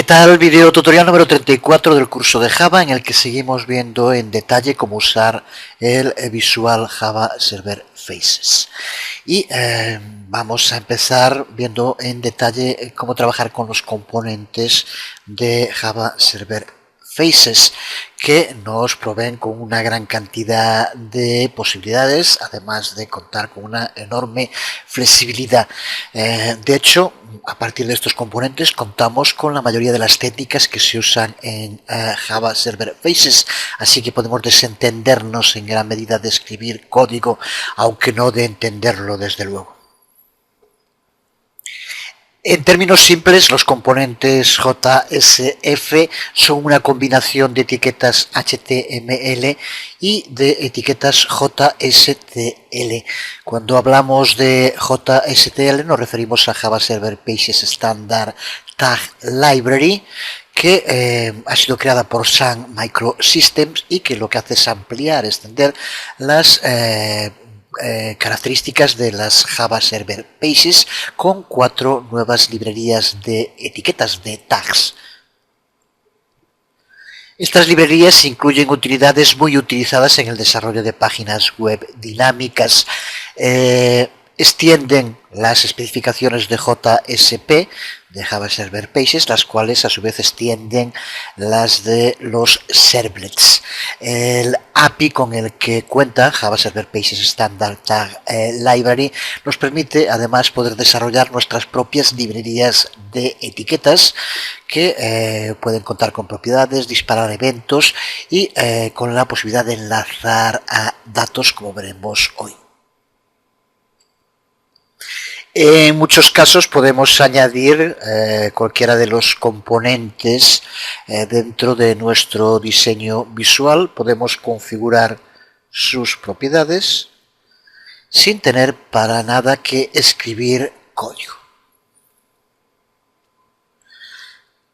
tal? Video tutorial número 34 del curso de Java, en el que seguimos viendo en detalle cómo usar el Visual Java Server Faces. Y vamos a empezar viendo en detalle cómo trabajar con los componentes de Java Server Faces, que nos proveen con una gran cantidad de posibilidades, además de contar con una enorme flexibilidad. De hecho, a partir de estos componentes contamos con la mayoría de las técnicas que se usan en Java Server Faces, así que podemos desentendernos en gran medida de escribir código, aunque no de entenderlo desde luego. En términos simples, los componentes JSF son una combinación de etiquetas HTML y de etiquetas JSTL. Cuando hablamos de JSTL nos referimos a Java Server Pages Standard Tag Library, que ha sido creada por Sun Microsystems y que lo que hace es ampliar, extender las características de las Java Server Pages con 4 nuevas librerías de etiquetas de tags. Estas librerías incluyen utilidades muy utilizadas en el desarrollo de páginas web dinámicas. Extienden las especificaciones de JSP, de Java Server Pages, las cuales a su vez extienden las de los servlets. El API con el que cuenta Java Server Pages Standard Tag Library nos permite además poder desarrollar nuestras propias librerías de etiquetas que pueden contar con propiedades, disparar eventos y con la posibilidad de enlazar a datos, como veremos hoy. En muchos casos podemos añadir cualquiera de los componentes dentro de nuestro diseño visual. Podemos configurar sus propiedades sin tener para nada que escribir código.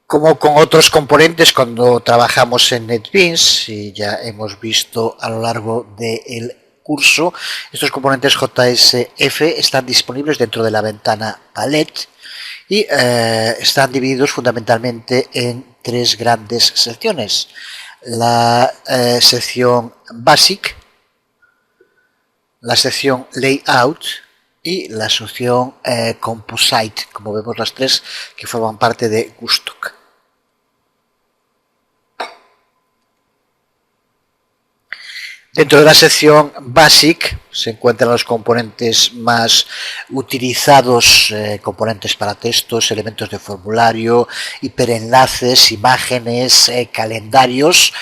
Como con otros componentes cuando trabajamos en NetBeans, y ya hemos visto a lo largo del curso, estos componentes JSF están disponibles dentro de la ventana Palette y están divididos fundamentalmente en 3 grandes secciones. La sección Basic, la sección Layout y la sección Composite, como vemos las 3 que forman parte de Gustock. Dentro de la sección Basic se encuentran los componentes más utilizados, componentes para textos, elementos de formulario, hiperenlaces, imágenes, calendarios.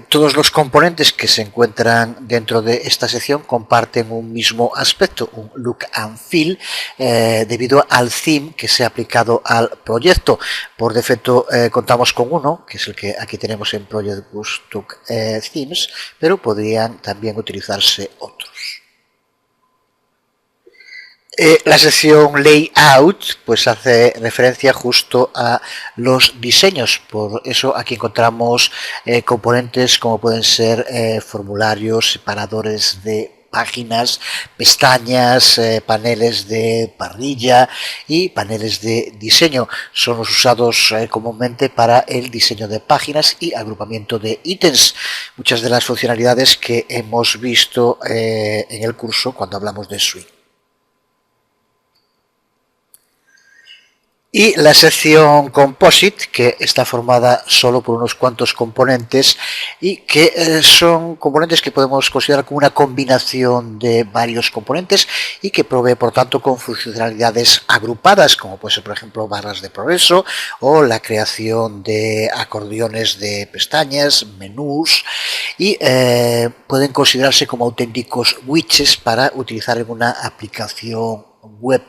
Todos los componentes que se encuentran dentro de esta sección comparten un mismo aspecto, un look and feel, debido al theme que se ha aplicado al proyecto. Por defecto contamos con uno, que es el que aquí tenemos en Project Gustock Themes, pero podrían también utilizarse otros. La sección Layout pues hace referencia justo a los diseños, por eso aquí encontramos componentes como pueden ser formularios, separadores de páginas, pestañas, paneles de parrilla y paneles de diseño. Son los usados comúnmente para el diseño de páginas y agrupamiento de ítems. Muchas de las funcionalidades que hemos visto en el curso cuando hablamos de Swing. Y la sección Composite, que está formada solo por unos cuantos componentes y que son componentes que podemos considerar como una combinación de varios componentes y que provee por tanto con funcionalidades agrupadas, como puede ser por ejemplo barras de progreso o la creación de acordeones de pestañas, menús, y pueden considerarse como auténticos widgets para utilizar en una aplicación web.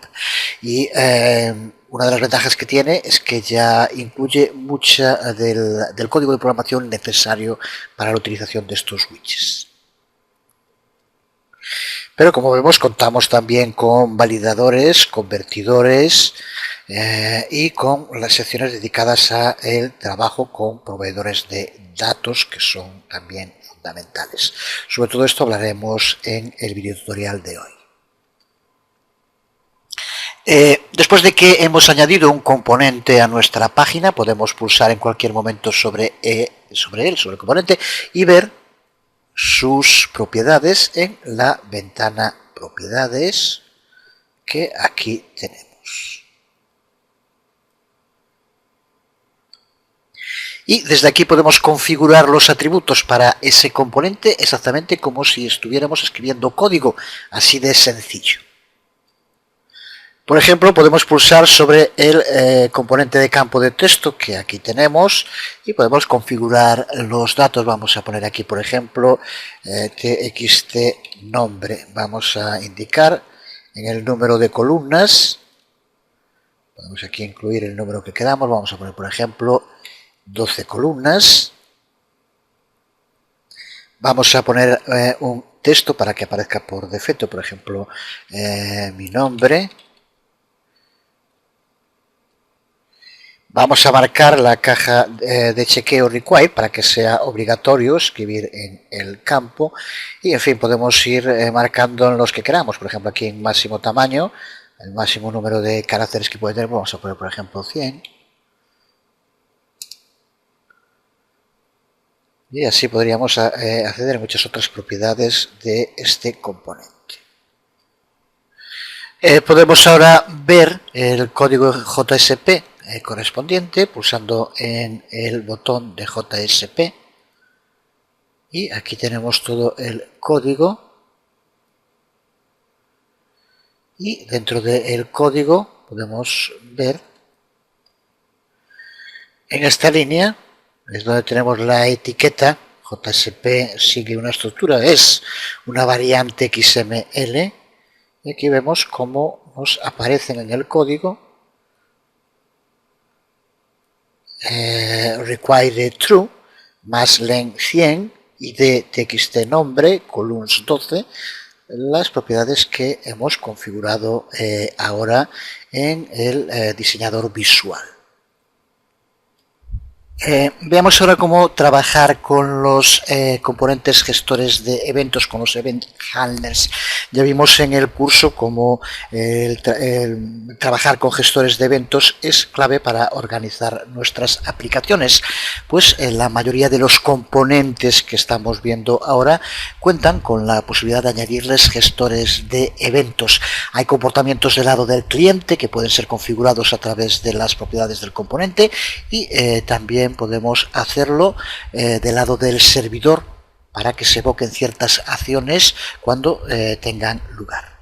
Y una de las ventajas que tiene es que ya incluye mucha del código de programación necesario para la utilización de estos widgets. Pero como vemos contamos también con validadores, convertidores y con las secciones dedicadas al trabajo con proveedores de datos, que son también fundamentales. Sobre todo esto hablaremos en el video tutorial de hoy. Después de que hemos añadido un componente a nuestra página, podemos pulsar en cualquier momento sobre el componente y ver sus propiedades en la ventana propiedades que aquí tenemos. Y desde aquí podemos configurar los atributos para ese componente exactamente como si estuviéramos escribiendo código, así de sencillo. Por ejemplo, podemos pulsar sobre el componente de campo de texto que aquí tenemos y podemos configurar los datos. Vamos a poner aquí, por ejemplo, txt nombre. Vamos a indicar en el número de columnas. Podemos aquí incluir el número que queramos. Vamos a poner, por ejemplo, 12 columnas. Vamos a poner un texto para que aparezca por defecto, por ejemplo, mi nombre. Vamos a marcar la caja de chequeo required para que sea obligatorio escribir en el campo y en fin podemos ir marcando en los que queramos, por ejemplo aquí en máximo tamaño, el máximo número de caracteres que puede tener, vamos a poner por ejemplo 100 y así podríamos acceder a muchas otras propiedades de este componente. Podemos ahora ver el código JSP correspondiente pulsando en el botón de JSP y aquí tenemos todo el código y dentro del código podemos ver en esta línea es donde tenemos la etiqueta JSP sigue una estructura, es una variante XML y aquí vemos cómo nos aparecen en el código required true, más len 100, id txt nombre, columns 12, las propiedades que hemos configurado ahora en el diseñador visual. Veamos ahora cómo trabajar con los componentes gestores de eventos, con los event handlers. Ya vimos en el curso cómo trabajar con gestores de eventos es clave para organizar nuestras aplicaciones, pues la mayoría de los componentes que estamos viendo ahora cuentan con la posibilidad de añadirles gestores de eventos. Hay comportamientos del lado del cliente que pueden ser configurados a través de las propiedades del componente y también podemos hacerlo del lado del servidor para que se evoquen ciertas acciones cuando tengan lugar.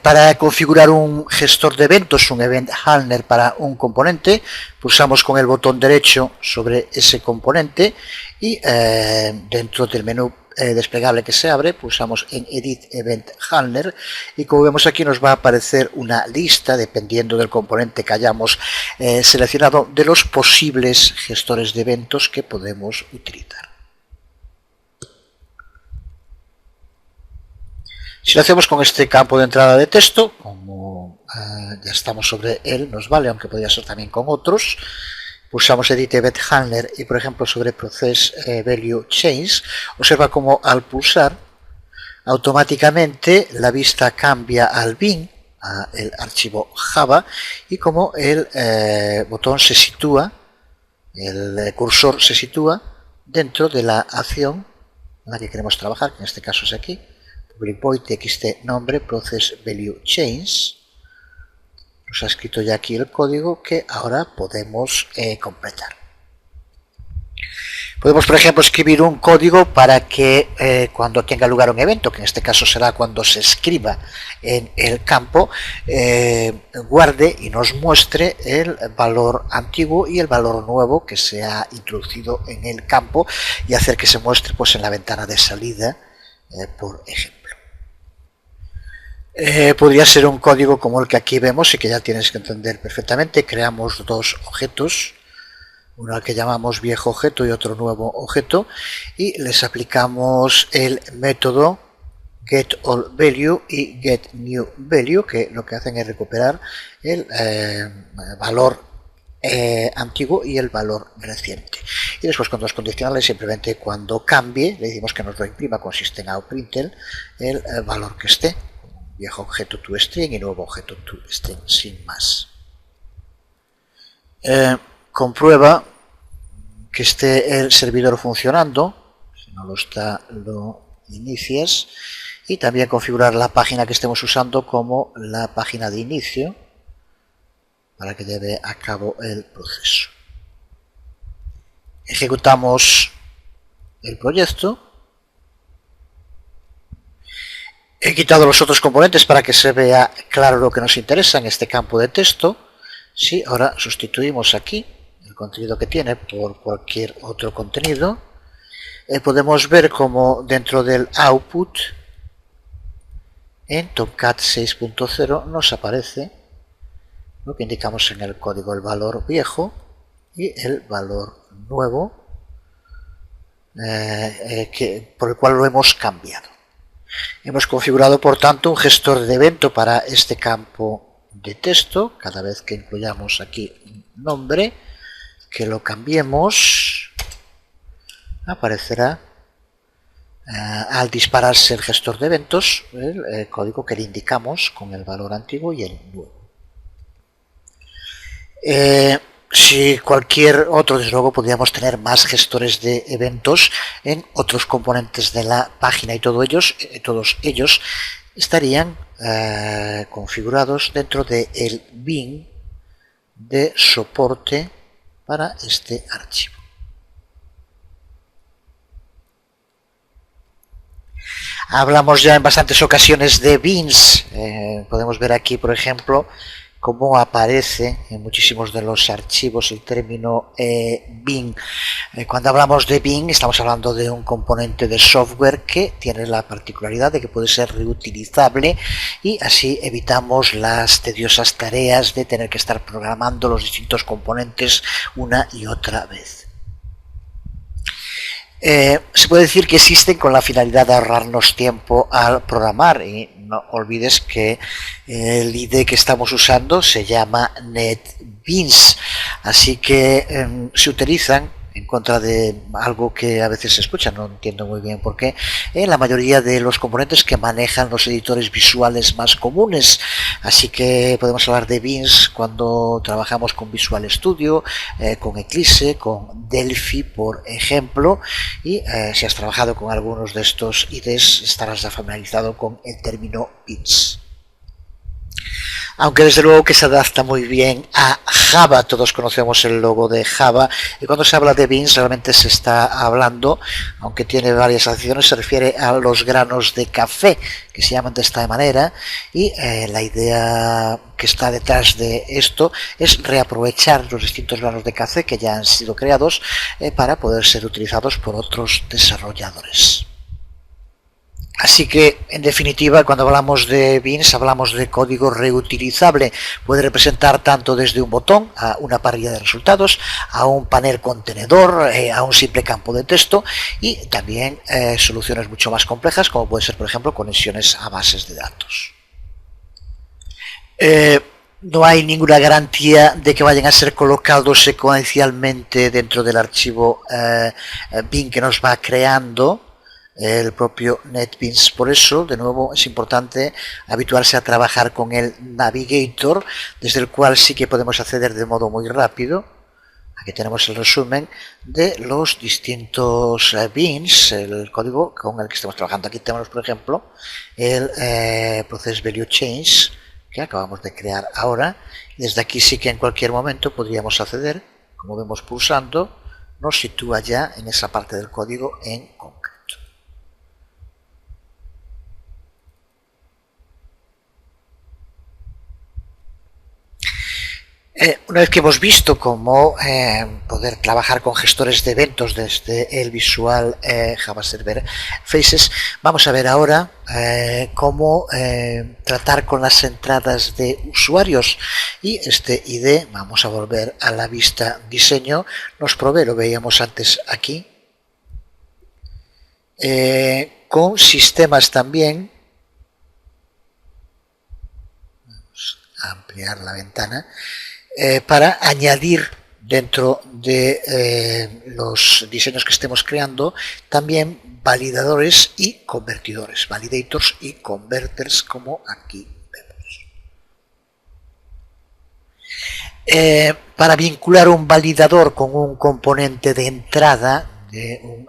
Para configurar un gestor de eventos, un event handler para un componente, pulsamos con el botón derecho sobre ese componente y dentro del menú desplegable que se abre, pulsamos en Edit Event Handler y como vemos aquí nos va a aparecer una lista, dependiendo del componente que hayamos seleccionado, de los posibles gestores de eventos que podemos utilizar. Si lo hacemos con este campo de entrada de texto, como ya estamos sobre él, nos vale, aunque podría ser también con otros. Pulsamos Edit Event Handler y, por ejemplo, sobre Process Value Change, observa cómo al pulsar automáticamente la vista cambia al bin, al archivo Java, y como el botón se sitúa, el cursor se sitúa dentro de la acción en la que queremos trabajar, que en este caso es aquí, public void txt nombre process value change. Nos ha escrito ya aquí el código que ahora podemos completar. Podemos, por ejemplo, escribir un código para que cuando tenga lugar un evento, que en este caso será cuando se escriba en el campo, guarde y nos muestre el valor antiguo y el valor nuevo que se ha introducido en el campo y hacer que se muestre pues en la ventana de salida, por ejemplo. Podría ser un código como el que aquí vemos y que ya tienes que entender perfectamente. Creamos dos objetos, uno al que llamamos viejo objeto y otro nuevo objeto, y les aplicamos el método getAllValue y getNewValue, que lo que hacen es recuperar el valor antiguo y el valor reciente. Y después con dos condicionales, simplemente cuando cambie le decimos que nos lo imprima con system out println el valor que esté. viejo objeto toString y nuevo objeto toString sin más. Comprueba que esté el servidor funcionando. Si no lo está, lo inicias. Y también configurar la página que estemos usando como la página de inicio para que lleve a cabo el proceso. Ejecutamos el proyecto. He quitado los otros componentes para que se vea claro lo que nos interesa en este campo de texto. Sí, ahora sustituimos aquí el contenido que tiene por cualquier otro contenido. Podemos ver como dentro del output en Tomcat 6.0 nos aparece lo que indicamos en el código, el valor viejo y el valor nuevo por el cual lo hemos cambiado. Hemos configurado, por tanto, un gestor de evento para este campo de texto. Cada vez que incluyamos aquí un nombre, que lo cambiemos, aparecerá al dispararse el gestor de eventos el código que le indicamos con el valor antiguo y el nuevo. Si cualquier otro, desde luego podríamos tener más gestores de eventos en otros componentes de la página y todos ellos estarían configurados dentro del bin de soporte para este archivo. Hablamos ya en bastantes ocasiones de bins. Podemos ver aquí, por ejemplo, cómo aparece en muchísimos de los archivos el término bin. Cuando hablamos de bin, estamos hablando de un componente de software que tiene la particularidad de que puede ser reutilizable y así evitamos las tediosas tareas de tener que estar programando los distintos componentes una y otra vez. Se puede decir que existen con la finalidad de ahorrarnos tiempo al programar, y no olvides que el IDE que estamos usando se llama NetBeans, así que se utilizan en contra de algo que a veces se escucha, no entiendo muy bien por qué, en la mayoría de los componentes que manejan los editores visuales más comunes. Así que podemos hablar de Beans cuando trabajamos con Visual Studio, con Eclipse, con Delphi, por ejemplo, y si has trabajado con algunos de estos IDEs estarás ya familiarizado con el término Beans. Aunque desde luego que se adapta muy bien a Java, todos conocemos el logo de Java, y cuando se habla de beans realmente se está hablando, aunque tiene varias acciones, se refiere a los granos de café, que se llaman de esta manera, y la idea que está detrás de esto es reaprovechar los distintos granos de café que ya han sido creados para poder ser utilizados por otros desarrolladores. Así que, en definitiva, cuando hablamos de beans, hablamos de código reutilizable. Puede representar tanto desde un botón a una parrilla de resultados, a un panel contenedor, a un simple campo de texto y también soluciones mucho más complejas, como puede ser, por ejemplo, conexiones a bases de datos. No hay ninguna garantía de que vayan a ser colocados secuencialmente dentro del archivo bin que nos va creando el propio NetBeans. Por eso, de nuevo, es importante habituarse a trabajar con el Navigator, desde el cual sí que podemos acceder de modo muy rápido. Aquí tenemos el resumen de los distintos beans, el código con el que estamos trabajando. Aquí tenemos, por ejemplo, el Process Value Change que acabamos de crear ahora. Desde aquí sí que en cualquier momento podríamos acceder, como vemos pulsando, nos sitúa ya en esa parte del código en concreto. Una vez que hemos visto cómo poder trabajar con gestores de eventos desde el Visual Java Server Faces, vamos a ver ahora cómo tratar con las entradas de usuarios. Y este ID, vamos a volver a la vista diseño, nos provee, lo veíamos antes aquí, con sistemas también. Vamos a ampliar la ventana. Para añadir dentro de los diseños que estemos creando también validadores y convertidores, validators y converters, como aquí vemos. Para vincular un validador con un componente de entrada, de un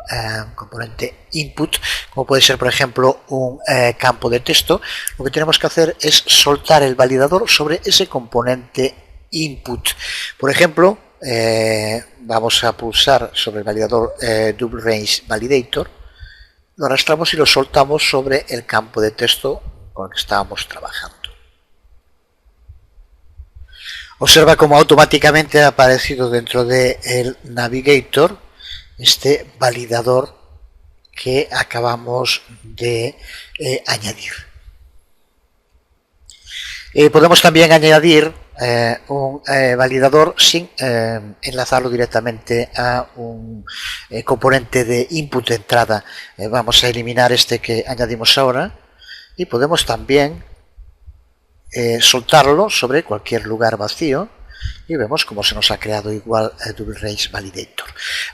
componente input, como puede ser por ejemplo un campo de texto, lo que tenemos que hacer es soltar el validador sobre ese componente input. Por ejemplo, vamos a pulsar sobre el validador Double Range Validator, lo arrastramos y lo soltamos sobre el campo de texto con el que estábamos trabajando. Observa cómo automáticamente ha aparecido dentro del Navigator este validador que acabamos de añadir. Podemos también añadir un validador sin enlazarlo directamente a un componente de input de entrada. Vamos a eliminar este que añadimos ahora y podemos también soltarlo sobre cualquier lugar vacío y vemos cómo se nos ha creado igual el Double Range Validator.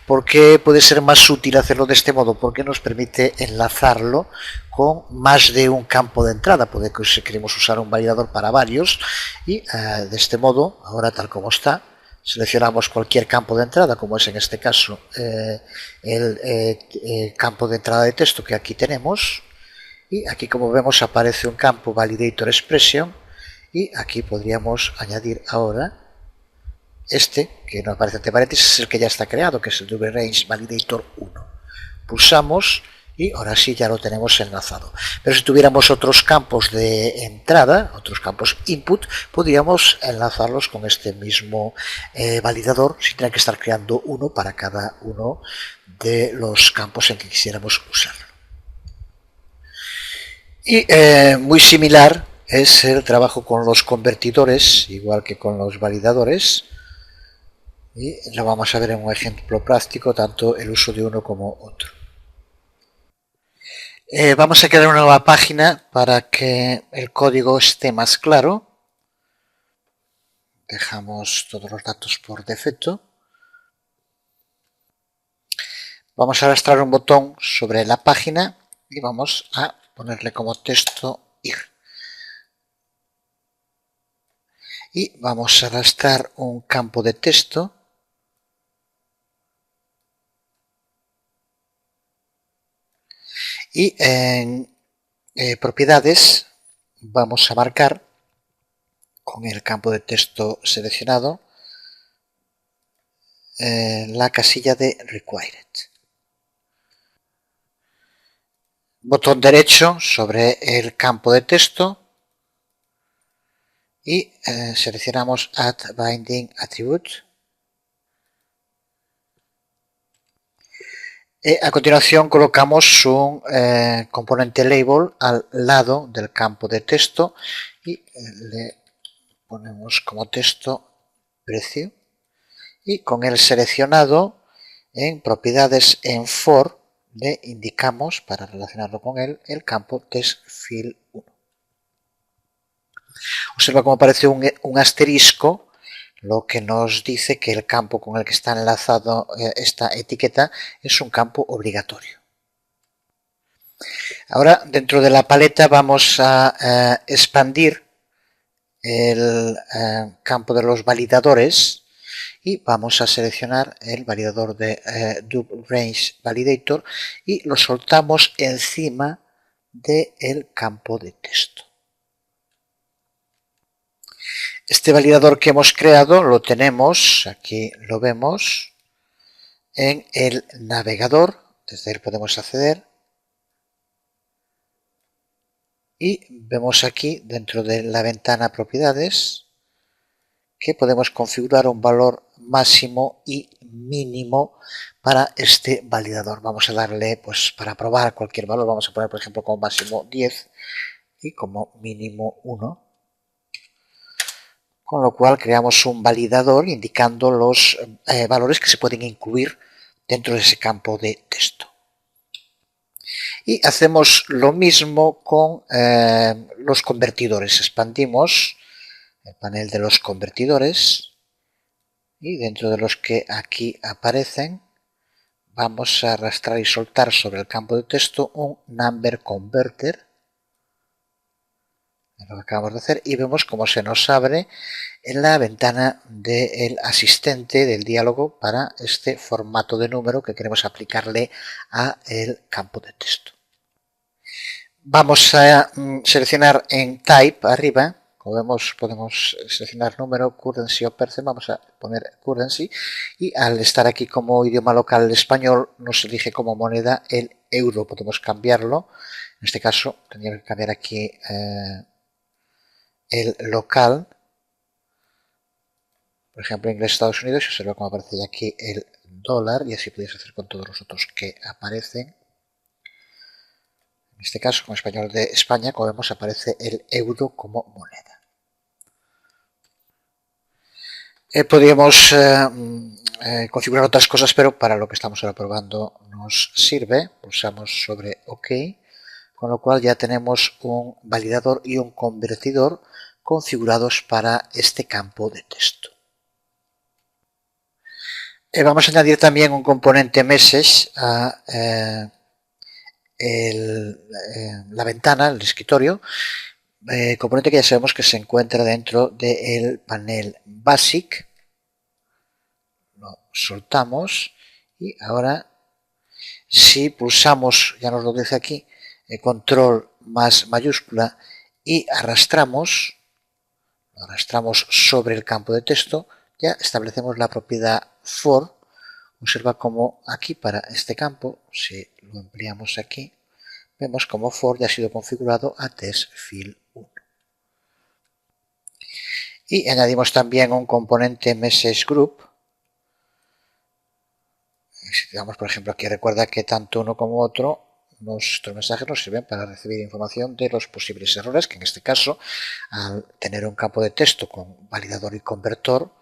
¿Por qué puede ser más útil hacerlo de este modo? Porque nos permite enlazarlo con más de un campo de entrada. Puede que si queremos usar un validador para varios y de este modo, ahora tal como está, seleccionamos cualquier campo de entrada, como es en este caso el campo de entrada de texto que aquí tenemos, y aquí como vemos aparece un campo Validator Expression y aquí podríamos añadir ahora este, que no aparece entre paréntesis, es el que ya está creado, que es el Double Range Validator 1. Pulsamos y ahora sí ya lo tenemos enlazado. Pero si tuviéramos otros campos de entrada, otros campos input, podríamos enlazarlos con este mismo validador sin tener que estar creando uno para cada uno de los campos en que quisiéramos usarlo. Y muy similar es el trabajo con los convertidores, igual que con los validadores. Y lo vamos a ver en un ejemplo práctico, tanto el uso de uno como otro. Vamos a crear una nueva página para que el código esté más claro. Dejamos todos los datos por defecto. Vamos a arrastrar un botón sobre la página y vamos a ponerle como texto ir. Y vamos a arrastrar un campo de texto. Y en propiedades vamos a marcar con el campo de texto seleccionado la casilla de Required. Botón derecho sobre el campo de texto y seleccionamos Add Binding Attribute. A continuación colocamos un componente label al lado del campo de texto y le ponemos como texto precio, y con el seleccionado en propiedades en for le indicamos, para relacionarlo con él, el campo TextField1. Observa cómo aparece un asterisco, lo que nos dice que el campo con el que está enlazado esta etiqueta es un campo obligatorio. Ahora, dentro de la paleta vamos a expandir el campo de los validadores y vamos a seleccionar el validador de Double Range Validator y lo soltamos encima del campo de texto. Este validador que hemos creado lo tenemos, aquí lo vemos, en el navegador, desde él podemos acceder y vemos aquí dentro de la ventana propiedades que podemos configurar un valor máximo y mínimo para este validador. Vamos a darle, pues para probar cualquier valor, vamos a poner por ejemplo como máximo 10 y como mínimo 1. Con lo cual creamos un validador indicando los valores que se pueden incluir dentro de ese campo de texto. Y hacemos lo mismo con los convertidores. Expandimos el panel de los convertidores y dentro de los que aquí aparecen vamos a arrastrar y soltar sobre el campo de texto un number converter, lo que acabamos de hacer, y vemos cómo se nos abre en la ventana del asistente del diálogo para este formato de número que queremos aplicarle a el campo de texto. Vamos a seleccionar en Type arriba, como vemos podemos seleccionar número, currency o percent, vamos a poner currency y al estar aquí como idioma local el español nos elige como moneda el euro, podemos cambiarlo, en este caso tendría que cambiar aquí el local, por ejemplo inglés Estados Unidos, y observa cómo aparece ya aquí el dólar y así podéis hacer con todos los otros que aparecen. En este caso, como español de España, como vemos, aparece el euro como moneda. Podríamos configurar otras cosas, pero para lo que estamos ahora probando nos sirve. Pulsamos sobre OK, con lo cual ya tenemos un validador y un convertidor configurados para este campo de texto. Vamos a añadir también un componente message a la ventana, el escritorio, componente que ya sabemos que se encuentra dentro del panel Basic. Lo soltamos y ahora si pulsamos, ya nos lo dice aquí, control más mayúscula y arrastramos, lo arrastramos sobre el campo de texto, ya establecemos la propiedad for. Observa cómo aquí para este campo, si lo ampliamos aquí, vemos como for ya ha sido configurado a TextField1. Y añadimos también un componente Message Group. Si digamos, por ejemplo, aquí recuerda que tanto uno como otro, nuestros mensajes nos sirven para recibir información de los posibles errores, que en este caso, al tener un campo de texto con validador y conversor,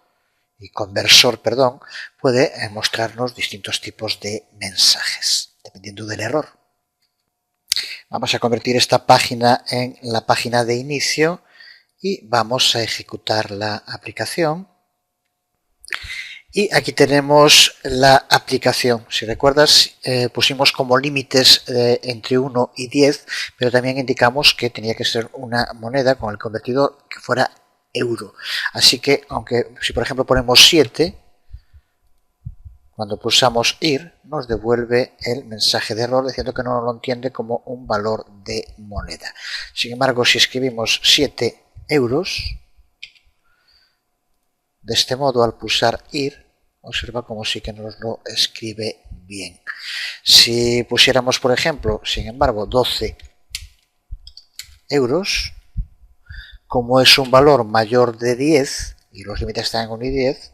puede mostrarnos distintos tipos de mensajes, dependiendo del error. Vamos a convertir esta página en la página de inicio y vamos a ejecutar la aplicación. Y aquí tenemos la aplicación. Si recuerdas, pusimos como límites entre 1 y 10, pero también indicamos que tenía que ser una moneda con el convertidor que fuera euro. Así que, aunque si por ejemplo ponemos 7, cuando pulsamos ir, nos devuelve el mensaje de error diciendo que no lo entiende como un valor de moneda. Sin embargo, si escribimos 7 euros, de este modo, al pulsar ir, observa como sí que nos lo escribe bien. Si pusiéramos, por ejemplo, sin embargo, 12 euros, como es un valor mayor de 10, y los límites están en 1 y 10,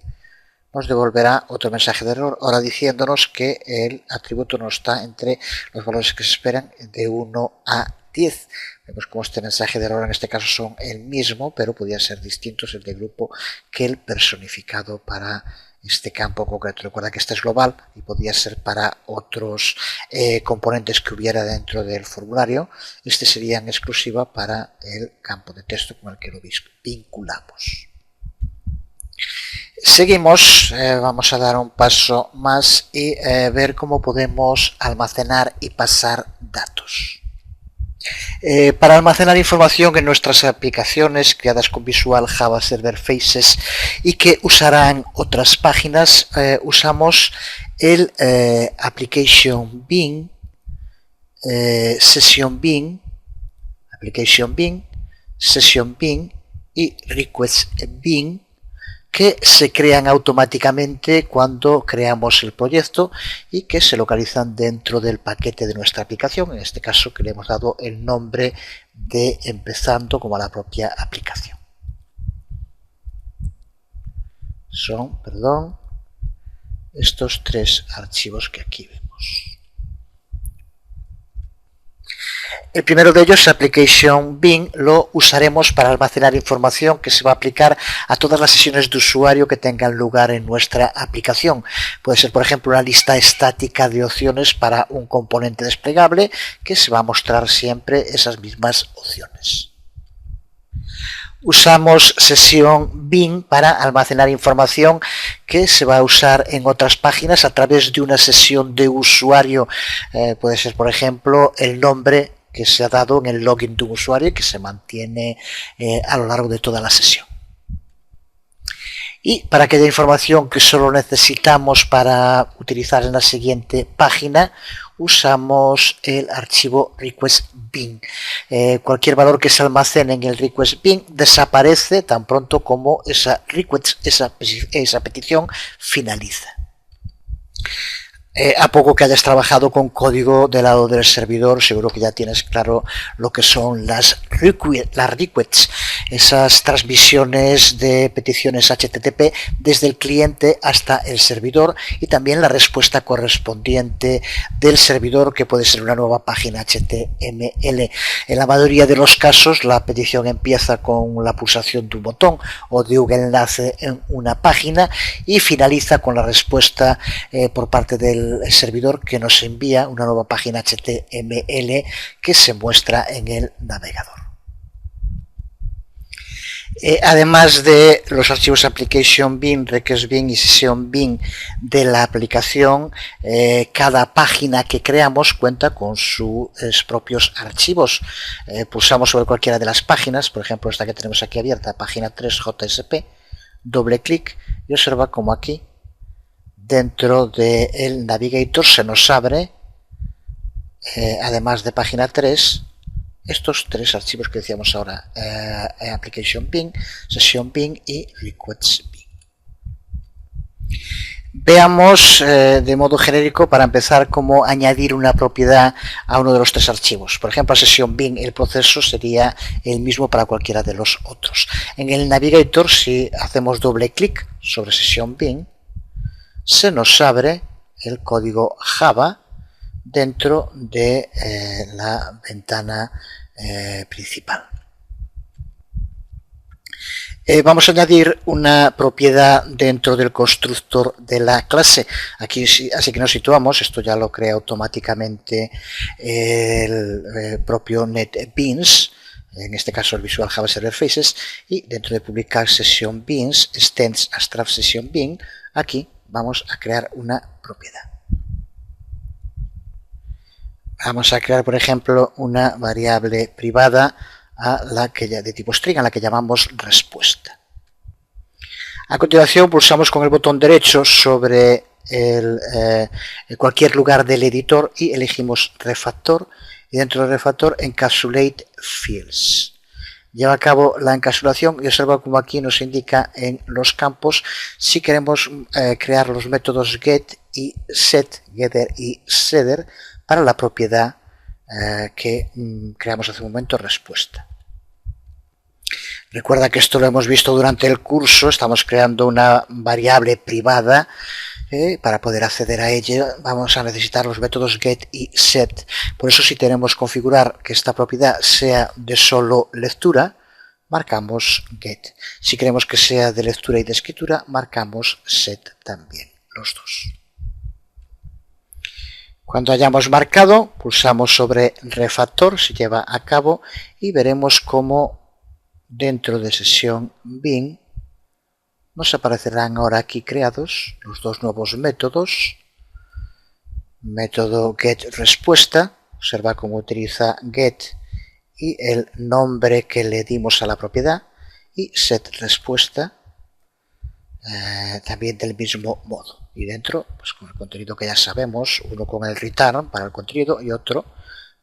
nos devolverá otro mensaje de error, ahora diciéndonos que el atributo no está entre los valores que se esperan de 1 a 10. Vemos como este mensaje de error en este caso son el mismo, pero podían ser distintos el de grupo que el personificado para este campo concreto. Recuerda que este es global y podía ser para otros componentes que hubiera dentro del formulario. Este sería en exclusiva para el campo de texto con el que lo vinculamos. Seguimos, vamos a dar un paso más y ver cómo podemos almacenar y pasar datos. Para almacenar información en nuestras aplicaciones creadas con Visual Java Server Faces y que usarán otras páginas, usamos el Application Bin, Session Bin, Application Bin, Session Bin y Request Bin, que se crean automáticamente cuando creamos el proyecto y que se localizan dentro del paquete de nuestra aplicación, en este caso que le hemos dado el nombre de empezando como a la propia aplicación. Son, estos 3 archivos que aquí vemos. El primero de ellos, Application Bin, lo usaremos para almacenar información que se va a aplicar a todas las sesiones de usuario que tengan lugar en nuestra aplicación. Puede ser, por ejemplo, una lista estática de opciones para un componente desplegable que se va a mostrar siempre esas mismas opciones. usamos sesión bin para almacenar información que se va a usar en otras páginas a través de una sesión de usuario. Puede ser, por ejemplo, el nombre que se ha dado en el login de un usuario y que se mantiene a lo largo de toda la sesión. Y para aquella información que solo necesitamos para utilizar en la siguiente página, usamos el archivo request bin. Cualquier valor que se almacene en el request bin desaparece tan pronto como esa petición finaliza. A poco que hayas trabajado con código del lado del servidor, seguro que ya tienes claro lo que son las requests, esas transmisiones de peticiones HTTP desde el cliente hasta el servidor, y también la respuesta correspondiente del servidor, que puede ser una nueva página HTML. En la mayoría de los casos la petición empieza con la pulsación de un botón o de un enlace en una página y finaliza con la respuesta por parte del servidor, que nos envía una nueva página HTML que se muestra en el navegador. Además de los archivos application bin, request bin y session bin de la aplicación, cada página que creamos cuenta con sus propios archivos. Pulsamos sobre cualquiera de las páginas, por ejemplo esta que tenemos aquí abierta, página 3 JSP, doble clic y observa como aquí dentro del navigator se nos abre, además de página 3, estos tres archivos que decíamos ahora, application bin, session bin y request bin. Veamos de modo genérico, para empezar, cómo añadir una propiedad a uno de los tres archivos. Por ejemplo, a session bin, el proceso sería el mismo para cualquiera de los otros. En el navigator, si hacemos doble clic sobre session bin, se nos abre el código Java dentro de la ventana principal. Vamos a añadir una propiedad dentro del constructor de la clase. Aquí, así que nos situamos, esto ya lo crea automáticamente el propio NetBeans, en este caso el Visual Java Server Faces, y dentro de publicar session beans, extends abstract session bin, aquí vamos a crear una propiedad. Vamos a crear, por ejemplo, una variable privada de tipo string, a la que llamamos respuesta. A continuación pulsamos con el botón derecho sobre cualquier lugar del editor y elegimos refactor, y dentro del refactor encapsulate fields. Lleva a cabo la encapsulación y observa como aquí nos indica en los campos si queremos crear los métodos get y set, getter y setter, para la propiedad que creamos hace un momento, respuesta. Recuerda que esto lo hemos visto durante el curso, estamos creando una variable privada. Para poder acceder a ella vamos a necesitar los métodos get y set. Por eso, si tenemos que configurar que esta propiedad sea de solo lectura, marcamos get. Si queremos que sea de lectura y de escritura, marcamos set también, los dos. Cuando hayamos marcado, pulsamos sobre refactor, se lleva a cabo, y veremos cómo dentro de sesión bin nos aparecerán ahora aquí creados los dos nuevos métodos. Método getRespuesta, observa cómo utiliza get y el nombre que le dimos a la propiedad, y setRespuesta también del mismo modo. Y dentro, pues con el contenido que ya sabemos, uno con el return para el contenido y otro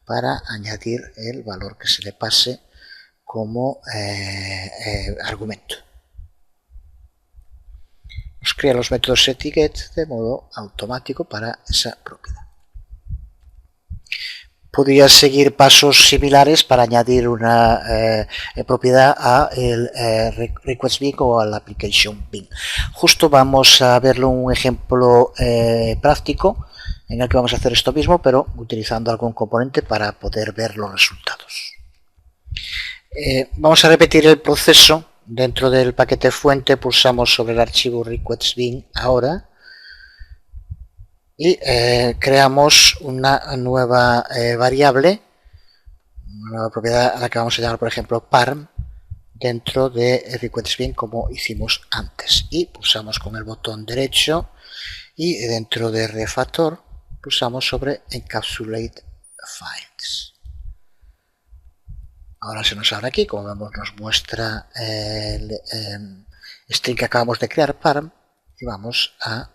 para añadir el valor que se le pase como argumento. Nos crea los métodos set y get de modo automático para esa propiedad. Podría seguir pasos similares para añadir una propiedad a el request bin o al application bin. Justo vamos a verlo un ejemplo práctico en el que vamos a hacer esto mismo, pero utilizando algún componente para poder ver los resultados. Vamos a repetir el proceso. Dentro del paquete fuente pulsamos sobre el archivo request bin ahora y creamos una nueva variable, una nueva propiedad a la que vamos a llamar, por ejemplo, parm, dentro de Request Bin como hicimos antes, y pulsamos con el botón derecho y dentro de Refactor pulsamos sobre Encapsulate Files. Ahora se nos abre aquí, como vemos nos muestra el string que acabamos de crear, parm, y vamos a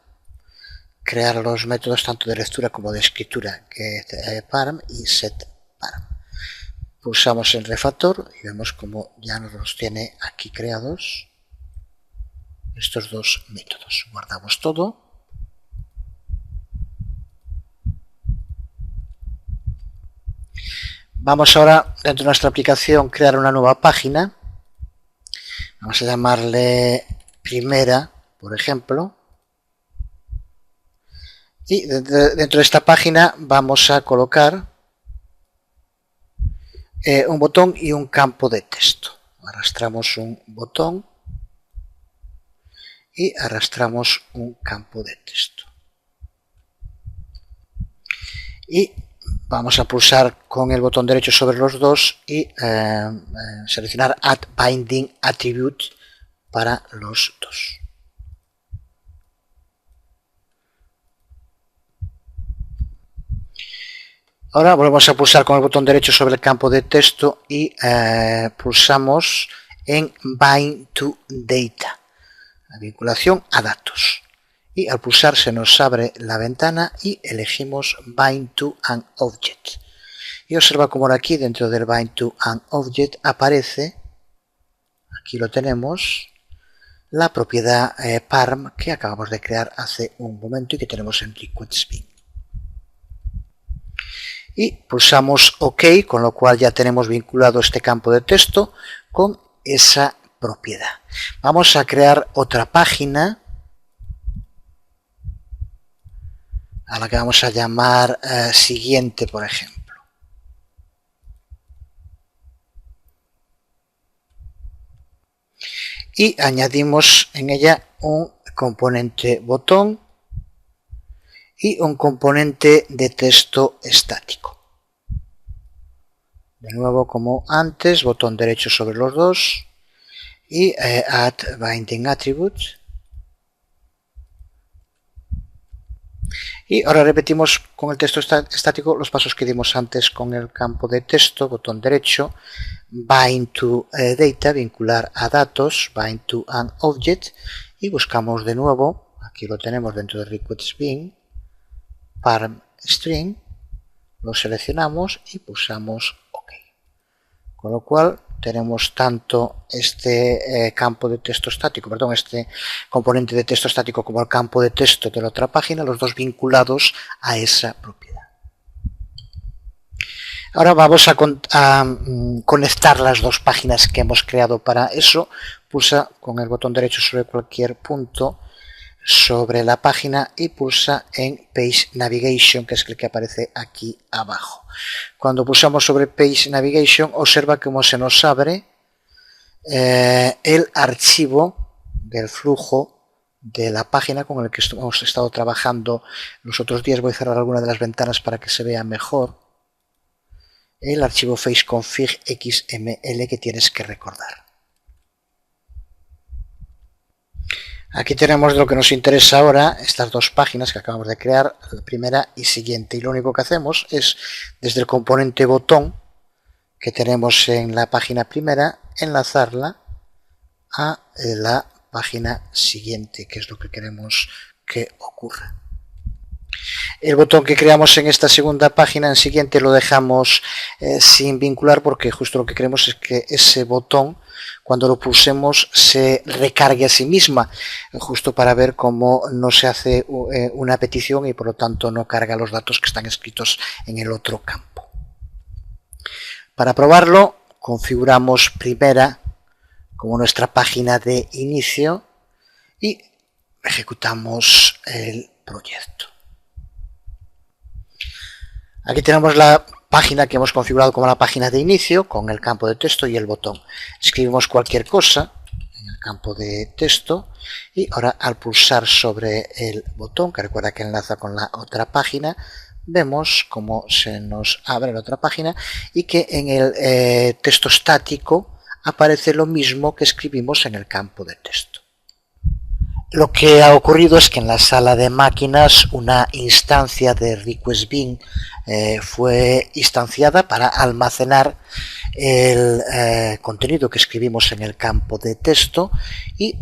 crear los métodos tanto de lectura como de escritura, getParm y setParm. Pulsamos en Refactor y vemos como ya nos los tiene aquí creados estos dos métodos. Guardamos todo. Vamos ahora dentro de nuestra aplicación a crear una nueva página. Vamos a llamarle primera, por ejemplo. Y dentro de esta página vamos a colocar un botón y un campo de texto. Arrastramos un botón y arrastramos un campo de texto. Y vamos a pulsar con el botón derecho sobre los dos y seleccionar Add Binding Attribute para los dos. Ahora volvemos a pulsar con el botón derecho sobre el campo de texto y pulsamos en Bind to Data, la vinculación a datos. Y al pulsar se nos abre la ventana y elegimos Bind to an Object. Y observa como ahora aquí dentro del Bind to an Object aparece, aquí lo tenemos, la propiedad parm que acabamos de crear hace un momento y que tenemos en Request Bin. Y pulsamos OK, con lo cual ya tenemos vinculado este campo de texto con esa propiedad. Vamos a crear otra página a la que vamos a llamar siguiente, por ejemplo. Y añadimos en ella un componente botón y un componente de texto estático. De nuevo, como antes, botón derecho sobre los dos y Add Binding Attribute. Y ahora repetimos con el texto estático los pasos que dimos antes con el campo de texto, botón derecho, Bind to Data, vincular a datos, Bind to an Object, y buscamos de nuevo, aquí lo tenemos dentro de Request Bin, parm string, lo seleccionamos y pulsamos OK. Con lo cual tenemos tanto este campo de texto estático, perdón, este componente de texto estático como el campo de texto de la otra página, los dos vinculados a esa propiedad. Ahora vamos a conectar las dos páginas que hemos creado. Para eso, pulsa con el botón derecho sobre cualquier punto sobre la página y pulsa en Page Navigation, que es el que aparece aquí abajo. Cuando pulsamos sobre Page Navigation, observa cómo se nos abre el archivo del flujo de la página con el que hemos estado trabajando los otros días. Voy a cerrar alguna de las ventanas para que se vea mejor. El archivo faceconfig XML que tienes que recordar. Aquí tenemos lo que nos interesa ahora, estas dos páginas que acabamos de crear, la primera y siguiente. Y lo único que hacemos es, desde el componente botón que tenemos en la página primera, enlazarla a la página siguiente, que es lo que queremos que ocurra. El botón que creamos en esta segunda página, en siguiente, lo dejamos sin vincular porque justo lo que queremos es que ese botón, cuando lo pulsemos, se recargue a sí misma, justo para ver cómo no se hace una petición y por lo tanto no carga los datos que están escritos en el otro campo. Para probarlo, configuramos primera como nuestra página de inicio y ejecutamos el proyecto. Aquí tenemos la página que hemos configurado como la página de inicio con el campo de texto y el botón. Escribimos cualquier cosa en el campo de texto y ahora al pulsar sobre el botón, que recuerda que enlaza con la otra página, vemos cómo se nos abre la otra página y que en el texto estático aparece lo mismo que escribimos en el campo de texto. Lo que ha ocurrido es que en la sala de máquinas una instancia de request bin fue instanciada para almacenar el contenido que escribimos en el campo de texto y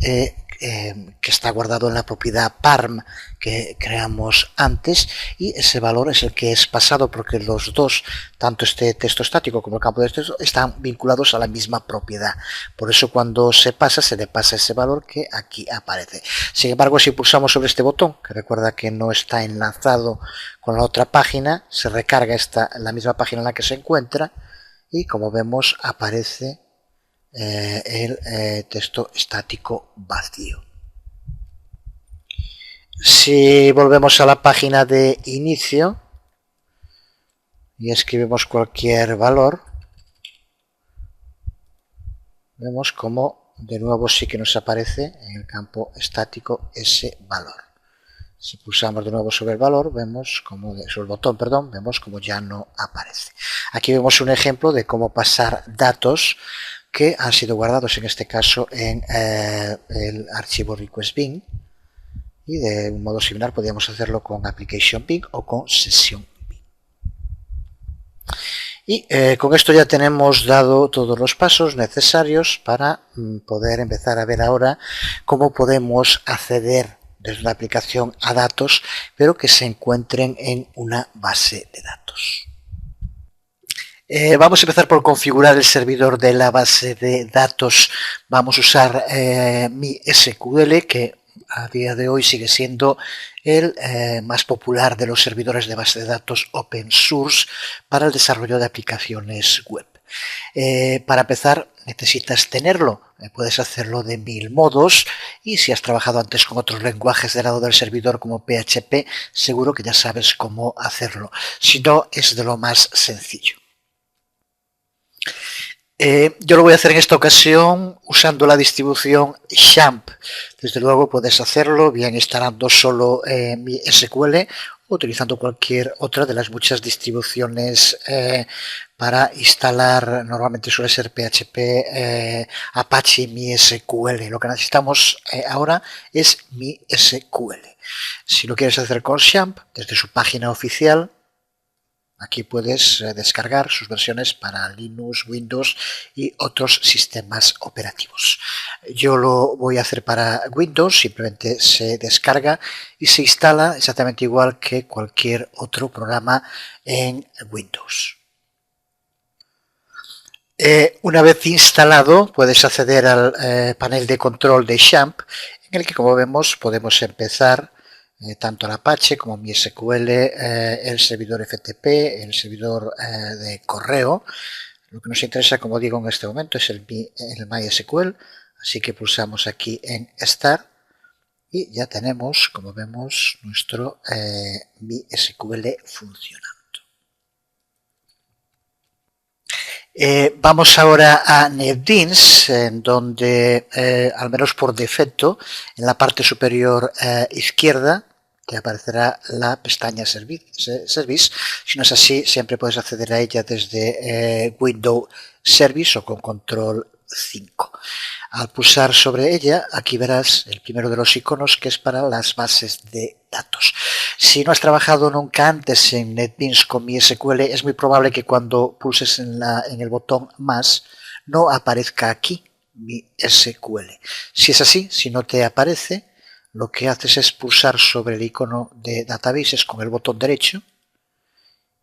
que está guardado en la propiedad parm que creamos antes, y ese valor es el que es pasado porque los dos, tanto este texto estático como el campo de texto, están vinculados a la misma propiedad. Por eso cuando se le pasa ese valor que aquí aparece. Sin embargo, si pulsamos sobre este botón, que recuerda que no está enlazado con la otra página, se recarga la misma página en la que se encuentra y, como vemos, aparece el texto estático vacío. Si volvemos a la página de inicio y escribimos cualquier valor, vemos como de nuevo sí que nos aparece en el campo estático ese valor. Si pulsamos de nuevo sobre el valor, vemos como sobre el botón, perdón, vemos como ya no aparece. Aquí vemos un ejemplo de cómo pasar datos que han sido guardados en este caso en el archivo request bin, y de un modo similar podríamos hacerlo con application bin o con session bin. Y con esto ya tenemos dado todos los pasos necesarios para poder empezar a ver ahora cómo podemos acceder desde una aplicación a datos, pero que se encuentren en una base de datos. Vamos a empezar por configurar el servidor de la base de datos. Vamos a usar MySQL, que a día de hoy sigue siendo el más popular de los servidores de base de datos open source para el desarrollo de aplicaciones web. Para empezar necesitas tenerlo, puedes hacerlo de 1000 modos, y si has trabajado antes con otros lenguajes del lado del servidor como PHP, seguro que ya sabes cómo hacerlo. Si no, es de lo más sencillo. Yo lo voy a hacer en esta ocasión usando la distribución XAMPP. Desde luego puedes hacerlo bien instalando solo MySQL o utilizando cualquier otra de las muchas distribuciones para instalar. Normalmente suele ser PHP, Apache, MySQL. Lo que necesitamos ahora es MySQL. Si lo quieres hacer con XAMPP, desde su página oficial, aquí puedes descargar sus versiones para Linux, Windows y otros sistemas operativos. Yo lo voy a hacer para Windows, simplemente se descarga y se instala exactamente igual que cualquier otro programa en Windows. Una vez instalado, puedes acceder al panel de control de XAMPP, en el que, como vemos, podemos empezar tanto el Apache como MySQL, el servidor FTP, el servidor de correo. Lo que nos interesa, como digo, en este momento es el MySQL, así que pulsamos aquí en Start y ya tenemos, como vemos, nuestro MySQL funcionando. Vamos ahora a NetBeans, en donde, al menos por defecto, en la parte superior izquierda, te aparecerá la pestaña Service. Si no es así, siempre puedes acceder a ella desde Windows Service o con Control 5. Al pulsar sobre ella, aquí verás el primero de los iconos, que es para las bases de datos. Si no has trabajado nunca antes en NetBeans con MySQL, es muy probable que cuando pulses en el botón más no aparezca aquí MySQL. Si es así, si no te aparece, lo que haces es pulsar sobre el icono de Databases con el botón derecho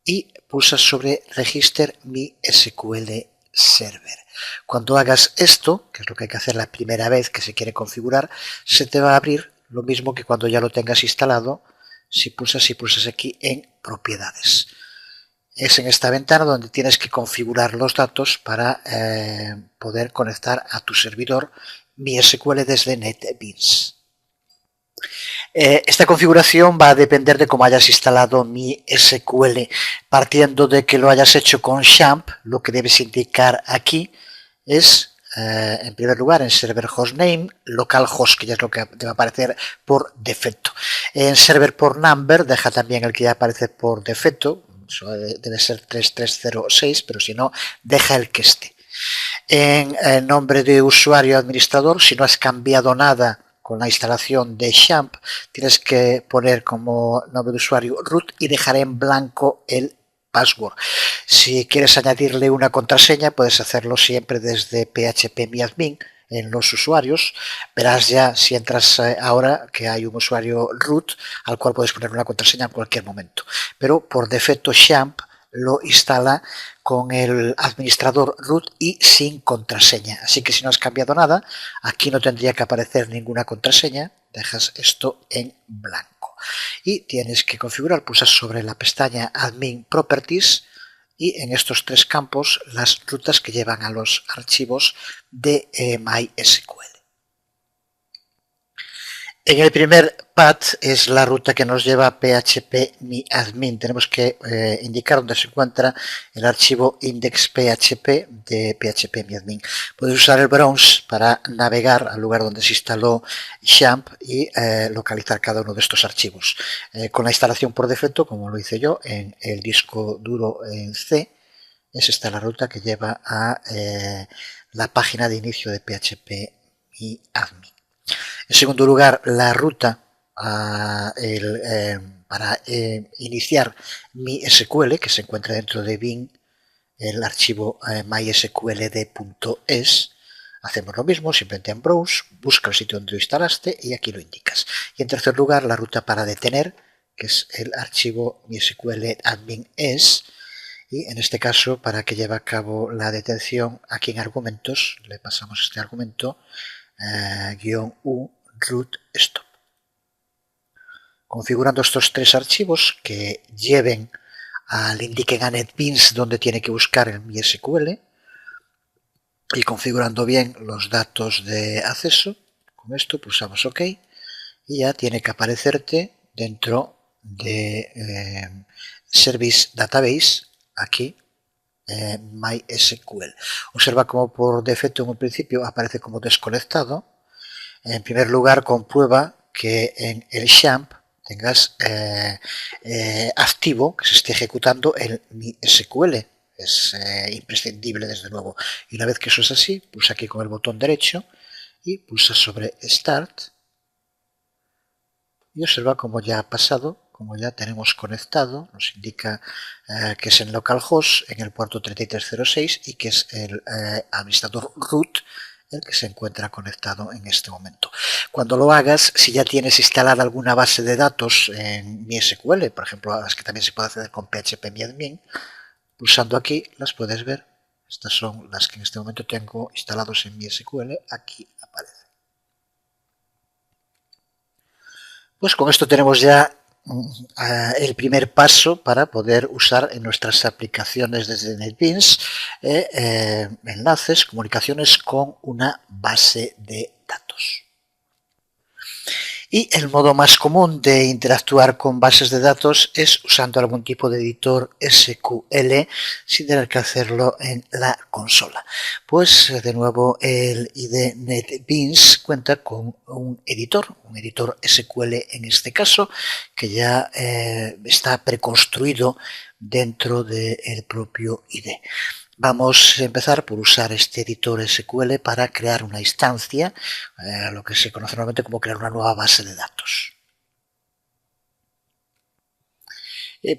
y pulsas sobre Register MySQL Server. Cuando hagas esto, que es lo que hay que hacer la primera vez que se quiere configurar, se te va a abrir lo mismo que cuando ya lo tengas instalado, si pulsas aquí en Propiedades. Es en esta ventana donde tienes que configurar los datos para poder conectar a tu servidor MySQL desde NetBeans. Esta configuración va a depender de cómo hayas instalado MySQL. Partiendo de que lo hayas hecho con XAMPP, lo que debes indicar aquí es, en primer lugar, en server hostname, localhost, que ya es lo que te va a aparecer por defecto. En server port number, deja también el que ya aparece por defecto, eso debe ser 3306, pero si no, deja el que esté. En el nombre de usuario administrador, si no has cambiado nada con la instalación de XAMPP, tienes que poner como nombre de usuario root y dejar en blanco el password. Si quieres añadirle una contraseña, puedes hacerlo siempre desde phpMyAdmin en los usuarios. Verás ya si entras ahora que hay un usuario root al cual puedes poner una contraseña en cualquier momento. Pero por defecto XAMPP lo instala con el administrador root y sin contraseña. Así que si no has cambiado nada, aquí no tendría que aparecer ninguna contraseña. Dejas esto en blanco. Y tienes que configurar, pulsas sobre la pestaña Admin Properties y en estos tres campos las rutas que llevan a los archivos de MySQL. En el primer path es la ruta que nos lleva a phpMyAdmin. Tenemos que indicar dónde se encuentra el archivo index.php de phpMyAdmin. Puedes usar el browse para navegar al lugar donde se instaló XAMPP y localizar cada uno de estos archivos. Con la instalación por defecto, como lo hice yo, en el disco duro en C, es esta la ruta que lleva a la página de inicio de phpMyAdmin. En segundo lugar, la ruta para iniciar MySQL, que se encuentra dentro de bin, el archivo mysqld.es. Hacemos lo mismo, simplemente en browse, busca el sitio donde lo instalaste y aquí lo indicas. Y en tercer lugar, la ruta para detener, que es el archivo mysql_admin_es. Y en este caso, para que lleve a cabo la detención, aquí en argumentos, le pasamos este argumento, -u root stop. Configurando estos tres archivos que lleven le indiquen a NetBeans donde tiene que buscar el MySQL y configurando bien los datos de acceso, con esto pulsamos OK y ya tiene que aparecerte dentro de Service Database aquí MySQL. Observa como por defecto en un principio aparece como desconectado. En primer lugar, comprueba que en el XAMPP tengas activo, que se esté ejecutando el MySQL. Es imprescindible, desde luego. Y una vez que eso es así, pulsa aquí con el botón derecho y pulsa sobre Start. Y observa como ya ha pasado, como ya tenemos conectado, nos indica que es en localhost, en el puerto 3306 y que es el administrador root el que se encuentra conectado en este momento. Cuando lo hagas, si ya tienes instalada alguna base de datos en MySQL, por ejemplo, las que también se puede acceder con phpMyAdmin, pulsando aquí las puedes ver. Estas son las que en este momento tengo instalados en MySQL, aquí aparece. Pues con esto tenemos ya el primer paso para poder usar en nuestras aplicaciones desde NetBeans enlaces, comunicaciones con una base de datos. Y el modo más común de interactuar con bases de datos es usando algún tipo de editor SQL sin tener que hacerlo en la consola. Pues de nuevo el IDE NetBeans cuenta con un editor SQL en este caso, que ya está preconstruido dentro del propio IDE. Vamos a empezar por usar este editor SQL para crear una instancia, lo que se conoce normalmente como crear una nueva base de datos.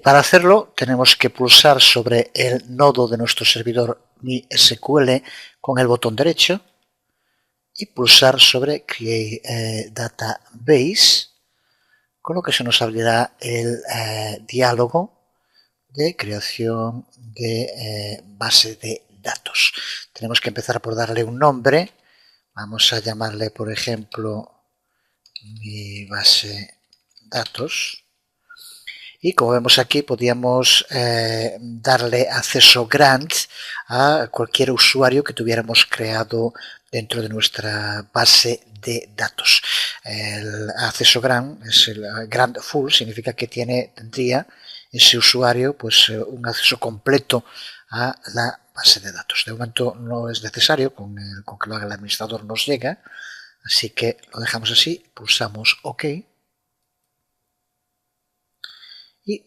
Para hacerlo tenemos que pulsar sobre el nodo de nuestro servidor MySQL con el botón derecho y pulsar sobre Create Database, con lo que se nos abrirá el diálogo de creación de base de datos. Tenemos que empezar por darle un nombre. Vamos a llamarle, por ejemplo, mi base datos. Y como vemos aquí, podríamos darle acceso grant a cualquier usuario que tuviéramos creado dentro de nuestra base de datos. El acceso grant es el grant full, significa que tendría ese usuario pues un acceso completo a la base de datos. De momento no es necesario, con que lo haga el administrador nos llega, así que lo dejamos así, pulsamos OK. Y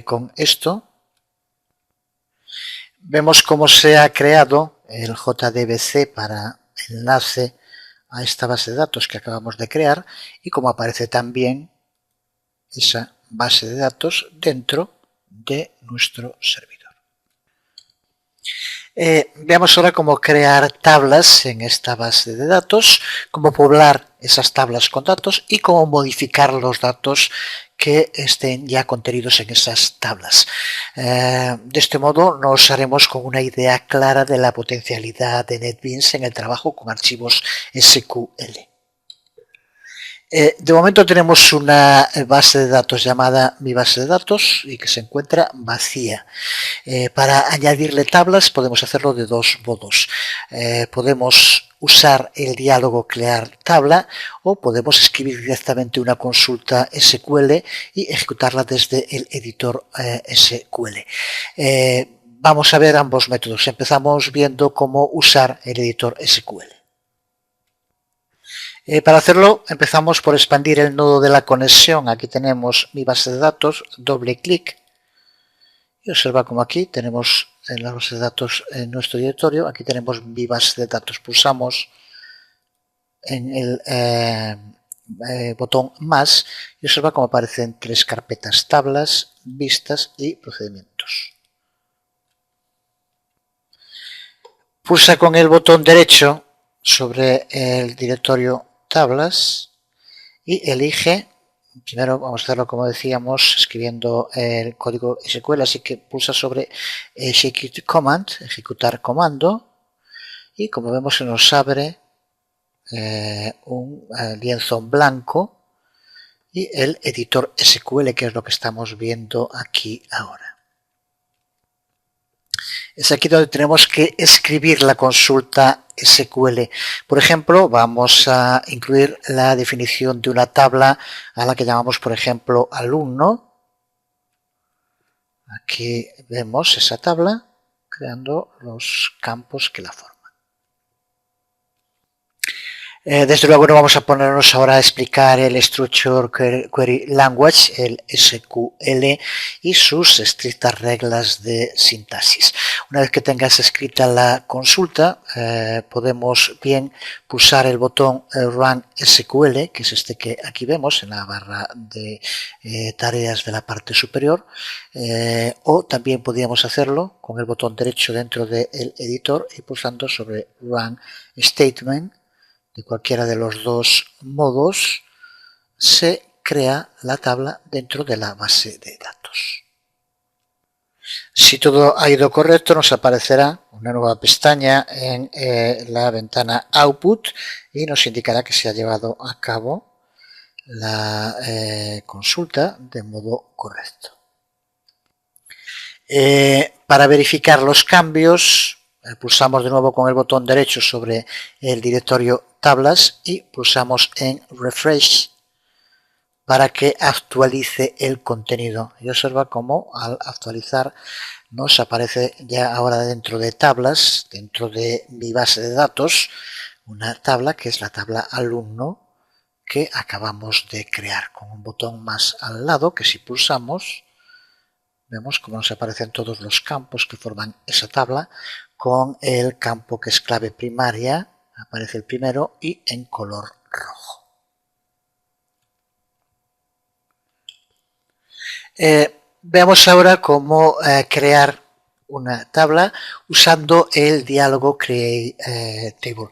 con esto vemos cómo se ha creado el JDBC para enlace a esta base de datos que acabamos de crear y cómo aparece también esa base de datos dentro de nuestro servidor. Veamos ahora cómo crear tablas en esta base de datos, cómo poblar esas tablas con datos y cómo modificar los datos que estén ya contenidos en esas tablas. De este modo nos haremos con una idea clara de la potencialidad de NetBeans en el trabajo con archivos SQL. De momento tenemos una base de datos llamada mi base de datos y que se encuentra vacía. Para añadirle tablas podemos hacerlo de dos modos. Podemos usar el diálogo crear tabla o podemos escribir directamente una consulta SQL y ejecutarla desde el editor SQL. Vamos a ver ambos métodos. Empezamos viendo cómo usar el editor SQL. Para hacerlo empezamos por expandir el nodo de la conexión. Aquí tenemos mi base de datos, doble clic y observa como aquí tenemos en la base de datos en nuestro directorio, aquí tenemos mi base de datos. Pulsamos en el botón más y observa como aparecen tres carpetas: tablas, vistas y procedimientos. Pulsa con el botón derecho sobre el directorio tablas y elige, primero vamos a hacerlo como decíamos escribiendo el código SQL, así que pulsa sobre Execute Command, ejecutar comando, y como vemos se nos abre un lienzo en blanco y el editor SQL, que es lo que estamos viendo aquí ahora. Es aquí donde tenemos que escribir la consulta SQL. Por ejemplo, vamos a incluir la definición de una tabla a la que llamamos, por ejemplo, alumno. Aquí vemos esa tabla creando los campos que la forman. Desde luego no vamos a ponernos ahora a explicar el Structured Query Language, el SQL, y sus estrictas reglas de sintaxis. Una vez que tengas escrita la consulta, podemos bien pulsar el botón Run SQL, que es este que aquí vemos en la barra de tareas de la parte superior, o también podríamos hacerlo con el botón derecho dentro del editor y pulsando sobre Run Statement. De cualquiera de los dos modos se crea la tabla dentro de la base de datos. Si todo ha ido correcto, nos aparecerá una nueva pestaña en la ventana Output y nos indicará que se ha llevado a cabo la consulta de modo correcto. Para verificar los cambios, pulsamos de nuevo con el botón derecho sobre el directorio tablas y pulsamos en Refresh para que actualice el contenido. Y observa cómo al actualizar nos aparece ya ahora dentro de tablas, dentro de mi base de datos, una tabla que es la tabla alumno que acabamos de crear, con un botón más al lado que si pulsamos vemos cómo nos aparecen todos los campos que forman esa tabla, con el campo que es clave primaria, aparece el primero y en color rojo. Veamos ahora cómo crear una tabla usando el diálogo Create Table.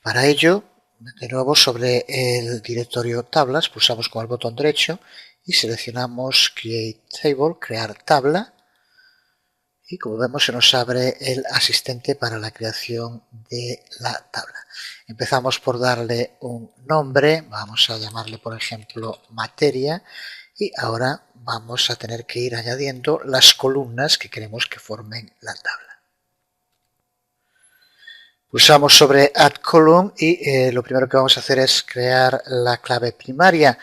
Para ello, de nuevo sobre el directorio tablas, pulsamos con el botón derecho y seleccionamos Create Table, crear tabla, y como vemos se nos abre el asistente para la creación de la tabla. Empezamos por darle un nombre, vamos a llamarle por ejemplo materia, y ahora vamos a tener que ir añadiendo las columnas que queremos que formen la tabla. Pulsamos sobre Add Column y lo primero que vamos a hacer es crear la clave primaria,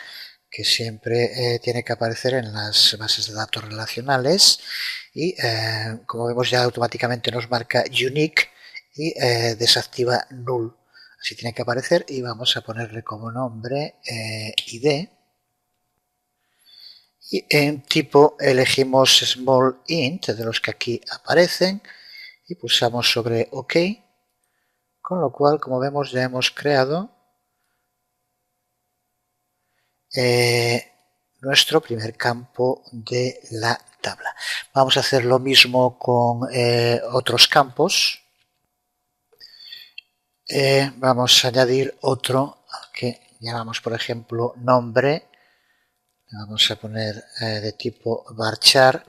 que siempre tiene que aparecer en las bases de datos relacionales, y como vemos ya automáticamente nos marca Unique y desactiva Null. Así tiene que aparecer y vamos a ponerle como nombre ID. Y en tipo elegimos Small Int, de los que aquí aparecen, y pulsamos sobre OK Con lo cual, como vemos, ya hemos creado nuestro primer campo de la tabla. Vamos a hacer lo mismo con otros campos. Vamos a añadir otro que llamamos, por ejemplo, nombre. Vamos a poner de tipo varchar,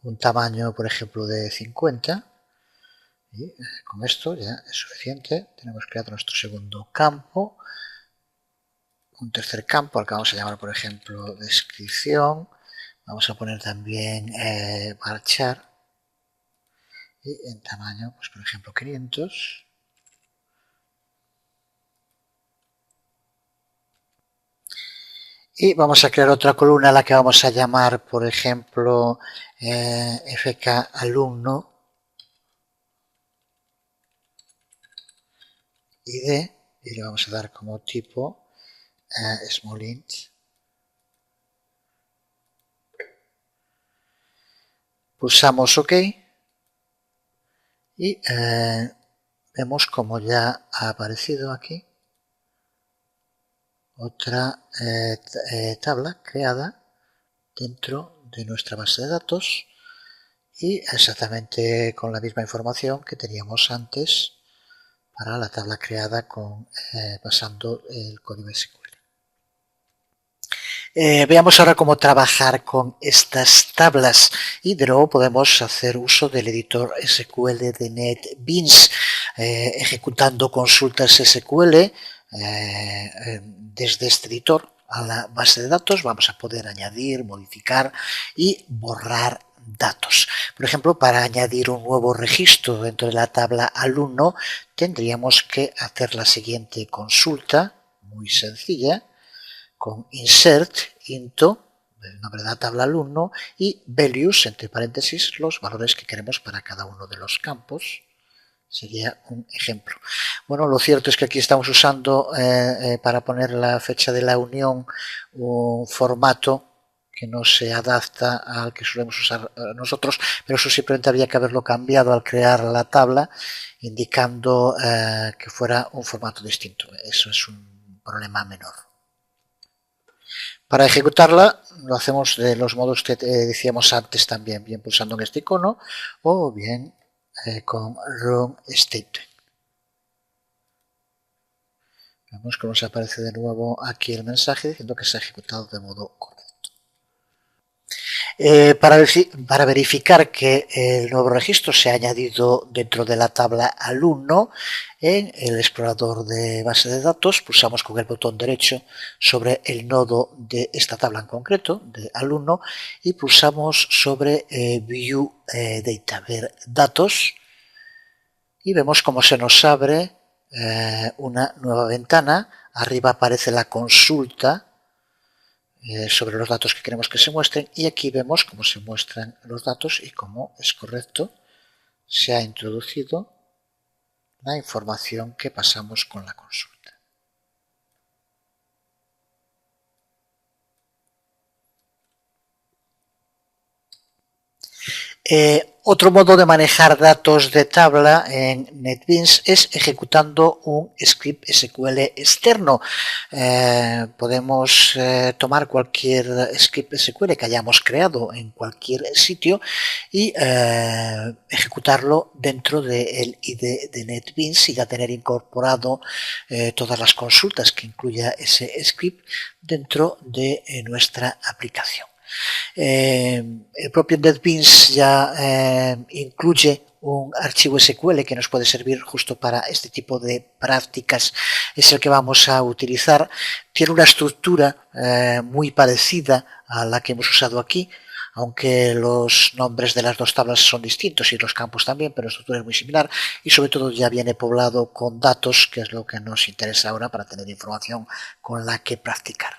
un tamaño, por ejemplo, de 50. Y con esto ya es suficiente. Tenemos creado nuestro segundo campo. Un tercer campo al que vamos a llamar, por ejemplo, descripción. Vamos a poner también varchar. Y en tamaño, pues por ejemplo, 500. Y vamos a crear otra columna a la que vamos a llamar, por ejemplo, FK alumno ID, y le vamos a dar como tipo small int. Pulsamos OK y vemos como ya ha aparecido aquí otra tabla creada dentro de nuestra base de datos y exactamente con la misma información que teníamos antes para la tabla creada pasando el código SQL. Veamos ahora cómo trabajar con estas tablas y de nuevo podemos hacer uso del editor SQL de NetBeans ejecutando consultas SQL desde este editor a la base de datos. Vamos a poder añadir, modificar y borrar datos. Por ejemplo, para añadir un nuevo registro dentro de la tabla alumno tendríamos que hacer la siguiente consulta, muy sencilla, con insert into el nombre de la tabla alumno y values, entre paréntesis, los valores que queremos para cada uno de los campos. Sería un ejemplo. Bueno, lo cierto es que aquí estamos usando para poner la fecha de la unión un formato que no se adapta al que solemos usar nosotros, pero eso simplemente habría que haberlo cambiado al crear la tabla, indicando que fuera un formato distinto. Eso es un problema menor. Para ejecutarla lo hacemos de los modos que decíamos antes también, bien pulsando en este icono o bien con Run Statement. Vemos que nos aparece de nuevo aquí el mensaje diciendo que se ha ejecutado de modo correcto. Para verificar que el nuevo registro se ha añadido dentro de la tabla alumno, en el explorador de base de datos pulsamos con el botón derecho sobre el nodo de esta tabla en concreto, de alumno, y pulsamos sobre View Data, ver datos, y vemos cómo se nos abre una nueva ventana. Arriba aparece la consulta sobre los datos que queremos que se muestren y aquí vemos cómo se muestran los datos y cómo es correcto se ha introducido la información que pasamos con la consulta. Otro modo de manejar datos de tabla en NetBeans es ejecutando un script SQL externo. Podemos tomar cualquier script SQL que hayamos creado en cualquier sitio y ejecutarlo dentro del ID de NetBeans y ya tener incorporado todas las consultas que incluya ese script dentro de nuestra aplicación. El propio NetBeans ya incluye un archivo SQL que nos puede servir justo para este tipo de prácticas, es el que vamos a utilizar. Tiene una estructura muy parecida a la que hemos usado aquí, aunque los nombres de las dos tablas son distintos y los campos también, pero la estructura es muy similar y sobre todo ya viene poblado con datos, que es lo que nos interesa ahora para tener información con la que practicar.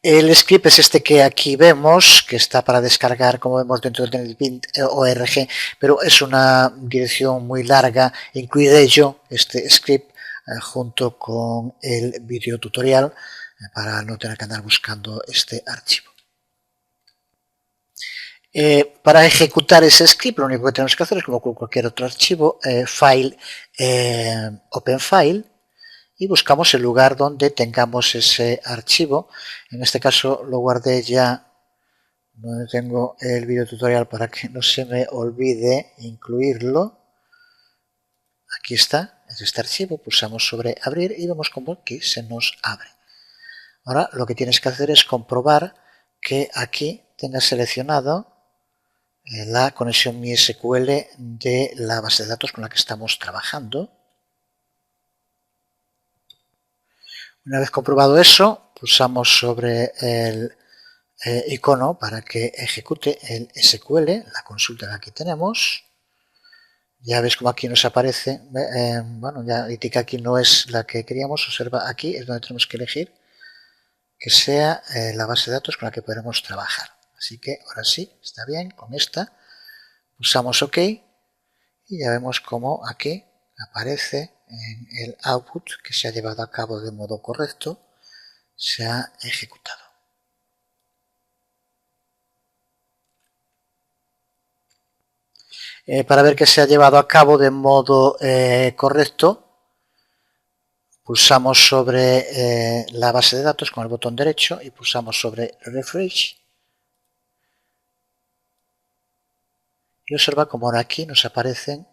El script es este que aquí vemos, que está para descargar, como vemos, dentro del NetBeans.org, pero es una dirección muy larga. Incluiré yo este script junto con el video tutorial para no tener que andar buscando este archivo. Para ejecutar ese script lo único que tenemos que hacer es, como con cualquier otro archivo, file, open file, y buscamos el lugar donde tengamos ese archivo. En este caso lo guardé ya donde tengo el video tutorial para que no se me olvide incluirlo. Aquí está, es este archivo, pulsamos sobre abrir y vemos como aquí se nos abre. Ahora lo que tienes que hacer es comprobar que aquí tengas seleccionado la conexión MySQL de la base de datos con la que estamos trabajando. Una vez comprobado eso, pulsamos sobre el icono para que ejecute el SQL, la consulta que aquí tenemos. Ya ves como aquí nos aparece, bueno, ya indica aquí no es la que queríamos, observa aquí es donde tenemos que elegir que sea la base de datos con la que podremos trabajar. Así que ahora sí, está bien con esta. Pulsamos OK y ya vemos como aquí aparece en el output que se ha llevado a cabo de modo correcto, se ha ejecutado. Para ver que se ha llevado a cabo de modo correcto, pulsamos sobre la base de datos con el botón derecho y pulsamos sobre Refresh. Y observa como ahora aquí nos aparecen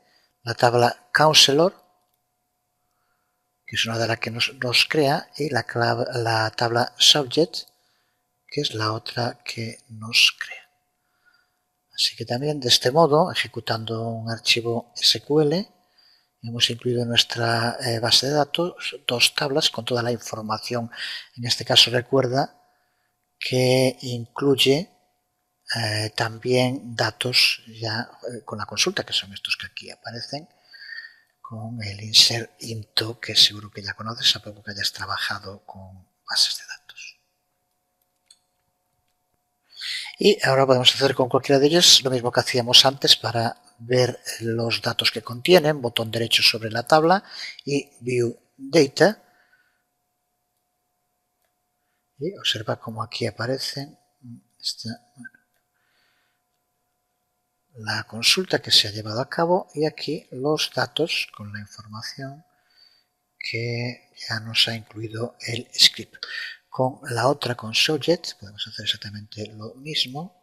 la tabla Counselor, que es una de las que nos crea, y la tabla Subject, que es la otra que nos crea. Así que también de este modo, ejecutando un archivo SQL, hemos incluido en nuestra base de datos dos tablas con toda la información. En este caso recuerda que incluye también datos ya con la consulta, que son estos que aquí aparecen, con el insert into, que seguro que ya conoces, a poco que hayas trabajado con bases de datos. Y ahora podemos hacer con cualquiera de ellos lo mismo que hacíamos antes para ver los datos que contienen, botón derecho sobre la tabla y View Data. Y observa cómo aquí aparecen la consulta que se ha llevado a cabo y aquí los datos con la información que ya nos ha incluido el script. Con la otra, con Subject, podemos hacer exactamente lo mismo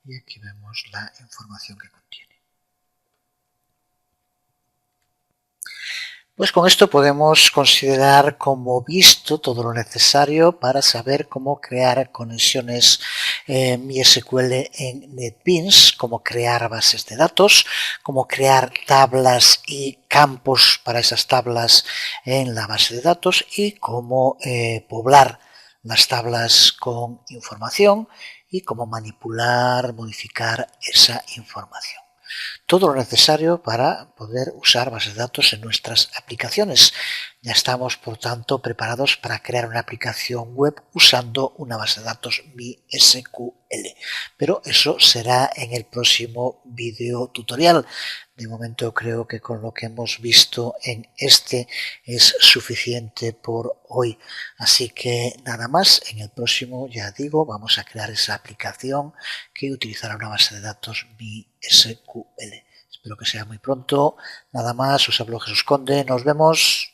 y aquí vemos la información que contiene. Pues con esto podemos considerar como visto todo lo necesario para saber cómo crear conexiones MySQL en NetBeans, cómo crear bases de datos, cómo crear tablas y campos para esas tablas en la base de datos y cómo poblar las tablas con información y cómo manipular, modificar esa información. Todo lo necesario para poder usar bases de datos en nuestras aplicaciones. Ya estamos, por tanto, preparados para crear una aplicación web usando una base de datos MySQL. Pero eso será en el próximo video tutorial. De momento creo que con lo que hemos visto en este es suficiente por hoy. Así que nada más, en el próximo, ya digo, vamos a crear esa aplicación que utilizará una base de datos MySQL. Espero que sea muy pronto. Nada más, os hablo Jesús Conde. Nos vemos.